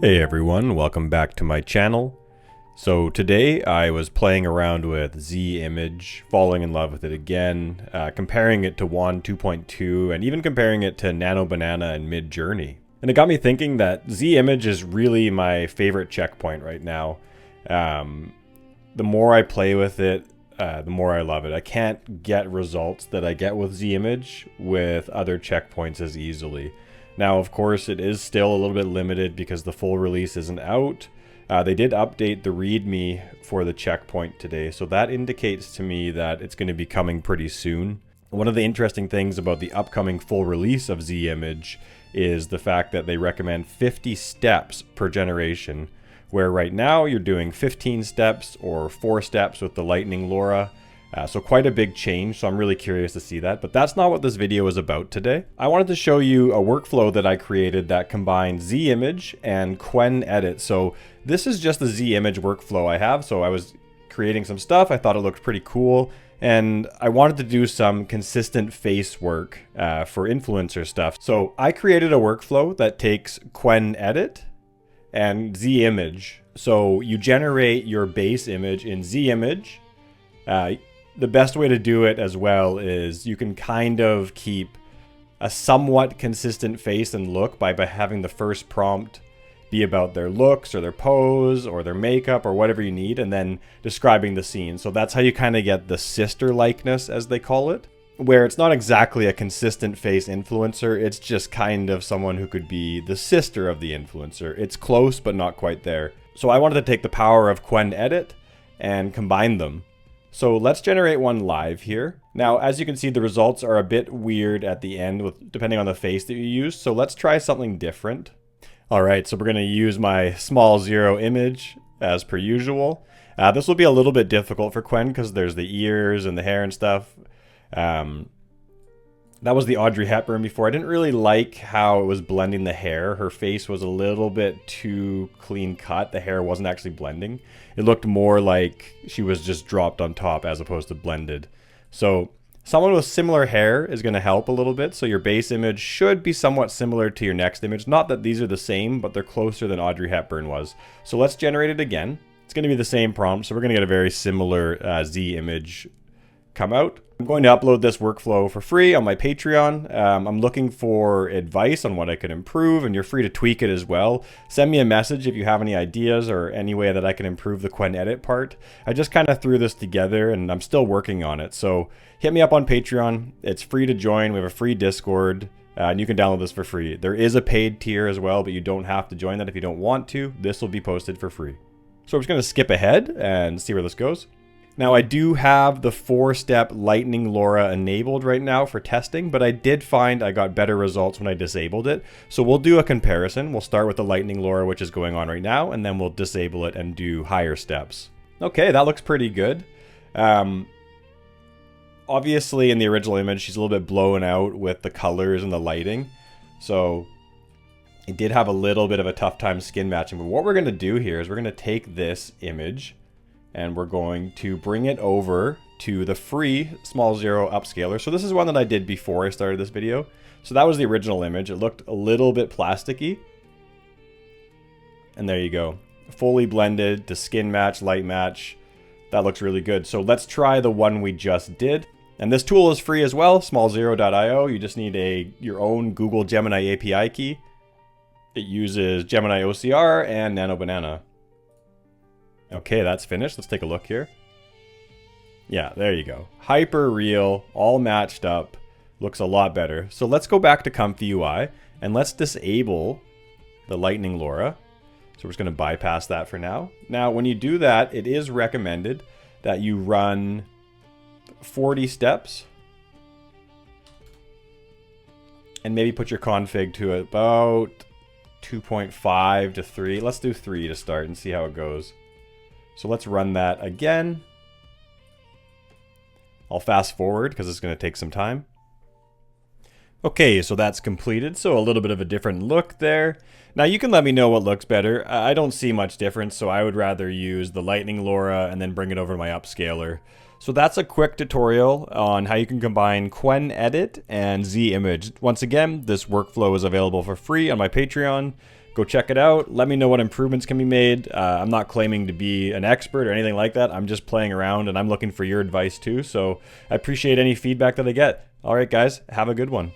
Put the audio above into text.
Hey everyone, welcome back to my channel. So today I was playing around with Z image, falling in love with it again, comparing it to WAN 2.2 and even comparing it to Nano Banana and Midjourney. And it got me thinking that Z image is really my favorite checkpoint right now. The more I play with it, the more I love it. I can't get results that I get with Z image with other checkpoints as easily. Now, of course, it is still a little bit limited because the full release isn't out. They did update the README for the checkpoint today, so that indicates to me that it's going to be coming pretty soon. One of the interesting things about the upcoming full release of Z image is the fact that they recommend 50 steps per generation, where right now you're doing 15 steps or 4 steps with the Lightning LoRA. So quite a big change, so I'm really curious to see that. But that's not what this video is about today. I wanted to show you a workflow that I created that combined Z image and Qwen-Edit. So this is just the Z image workflow I have. So I was creating some stuff, I thought it looked pretty cool, and I wanted to do some consistent face work for influencer stuff. So I created a workflow that takes Qwen-Edit and Z image. So you generate your base image in Z image. The best way to do it as well is you can kind of keep a somewhat consistent face and look by having the first prompt be about their looks or their pose or their makeup or whatever you need, and then describing the scene. So that's how you kind of get the sister likeness, as they call it, where it's not exactly a consistent face influencer. It's just kind of someone who could be the sister of the influencer. It's close, but not quite there. So I wanted to take the power of Qwen-Edit and combine them. So let's generate one live here. Now, as you can see, the results are a bit weird at the end depending on the face that you use. So let's try something different. All right, so we're going to use my SmallZero image as per usual. This will be a little bit difficult for Qwen because there's the ears and the hair and stuff. That was the Audrey Hepburn before. I didn't really like how it was blending the hair. Her face was a little bit too clean cut. The hair wasn't actually blending. It looked more like she was just dropped on top as opposed to blended. So someone with similar hair is going to help a little bit. So your base image should be somewhat similar to your next image. Not that these are the same, but they're closer than Audrey Hepburn was. So let's generate it again. It's going to be the same prompt. So we're going to get a very similar Z image come out. I'm going to upload this workflow for free on my Patreon. I'm looking for advice on what I could improve, and you're free to tweak it as well. Send me a message if you have any ideas or any way that I can improve the Qwen-Edit part. I just kind of threw this together and I'm still working on it. So hit me up on Patreon. It's free to join. We have a free Discord and you can download this for free. There is a paid tier as well, but you don't have to join that if you don't want to. This will be posted for free. So we're just going to skip ahead and see where this goes. Now, I do have the 4-step Lightning LoRA enabled right now for testing, but I did find I got better results when I disabled it. So we'll do a comparison. We'll start with the Lightning LoRA, which is going on right now, and then we'll disable it and do higher steps. Okay, that looks pretty good. Obviously, in the original image, she's a little bit blown out with the colors and the lighting. So it did have a little bit of a tough time skin matching. But what we're going to do here is we're going to take this image and we're going to bring it over to the free SmallZero upscaler. So this is one that I did before I started this video. So that was the original image. It looked a little bit plasticky. And there you go. Fully blended to skin match, light match. That looks really good. So let's try the one we just did. And this tool is free as well, smallzero.io. You just need your own Google Gemini API key. It uses Gemini OCR and Nano Banana. Okay, that's finished. Let's take a look here. Yeah, there you go. Hyper real, all matched up. Looks a lot better. So let's go back to ComfyUI and let's disable the Lightning LoRA. So we're just going to bypass that for now. Now, when you do that, it is recommended that you run 40 steps and maybe put your config to about 2.5 to 3. Let's do 3 to start and see how it goes. So let's run that again. I'll fast forward because it's going to take some time. Okay, so that's completed. So a little bit of a different look there. Now you can let me know what looks better. I don't see much difference, so I would rather use the Lightning LoRA and then bring it over to my upscaler. So that's a quick tutorial on how you can combine Qwen-Edit and Z image. Once again, this workflow is available for free on my Patreon. Go check it out. Let me know what improvements can be made. I'm not claiming to be an expert or anything like that. I'm just playing around and I'm looking for your advice too. So I appreciate any feedback that I get. All right, guys, have a good one.